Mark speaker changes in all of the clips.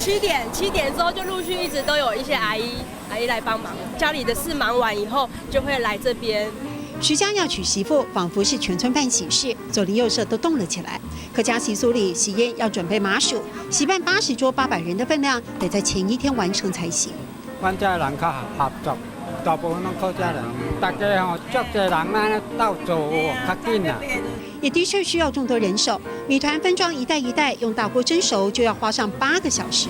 Speaker 1: 7点之后就陆续一直都有一些阿姨来帮忙，家里的事忙完以后就会来这边。
Speaker 2: 徐家要娶媳妇，仿佛是全村办喜事，左邻右舍都动了起来。客家习俗里，喜宴要准备麻薯，席办80桌800人的分量，得在前一天完成才行。
Speaker 3: 阮家人较合作，大部分拢客家人，大家吼足侪人啊斗做较紧啊。
Speaker 2: 也的确需要众多人手，米团分装一袋一袋，用大锅蒸熟就要花上8个小时。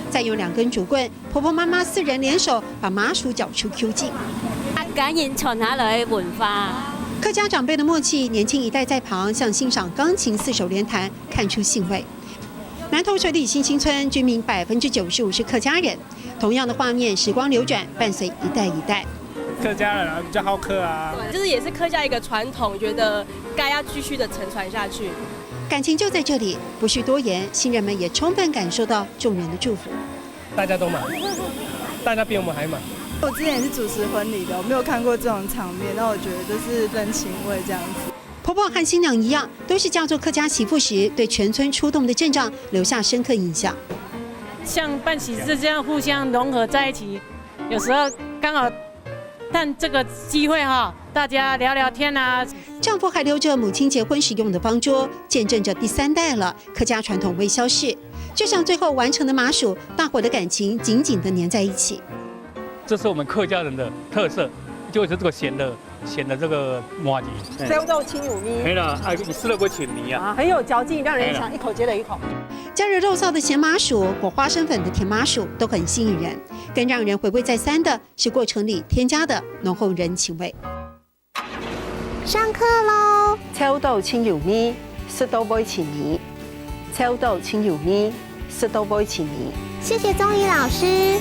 Speaker 2: 再用2根竹棍，婆婆妈妈4人联手把麻薯搅出 Q 劲。
Speaker 4: 感染传下来文化。
Speaker 2: 客家长辈的默契，年轻一代在旁像欣赏钢琴4手联弹，看出兴味。南投水里新兴村居民95%是客家人，同样的画面时光流转，伴随一代一代。
Speaker 5: 客家人比较好客啊，
Speaker 1: 对，就是也是客家一个传统，觉得该要继续的承传下去。
Speaker 2: 感情就在这里，不需多言，新人们也充分感受到众人的祝福。
Speaker 5: 大家都忙，大家比我们还忙。
Speaker 6: 我之前也是主持婚礼的，我没有看过这种场面，那我觉得就是人情味这样子。
Speaker 2: 婆婆和新娘一样，都是嫁做客家媳妇时对全村出动的阵仗留下深刻印象。
Speaker 7: 像办喜事这样互相融合在一起，有时候刚好趁这个机会哈，大家聊聊天啊。
Speaker 2: 丈夫还留着母亲结婚时用的方桌，见证着第3代了，客家传统未消逝。就像最后完成的麻薯，大伙的感情紧紧地粘在一起。
Speaker 8: 这是我们客家人的特色，就是这个咸的这个麻糬。
Speaker 9: 새우豆轻有咪。
Speaker 8: 没了，哎，你吃了不请你啊。
Speaker 9: 很有嚼劲，让人想一口接了一口。
Speaker 2: 加入肉臊的咸麻薯或花生粉的甜麻薯都很吸引人，更让人回味再三的是过程里添加的浓厚人情味。
Speaker 10: 上课喽！새우豆轻有咪，食到杯前米。새우豆轻有咪，食到杯前米。谢谢宗仪老师。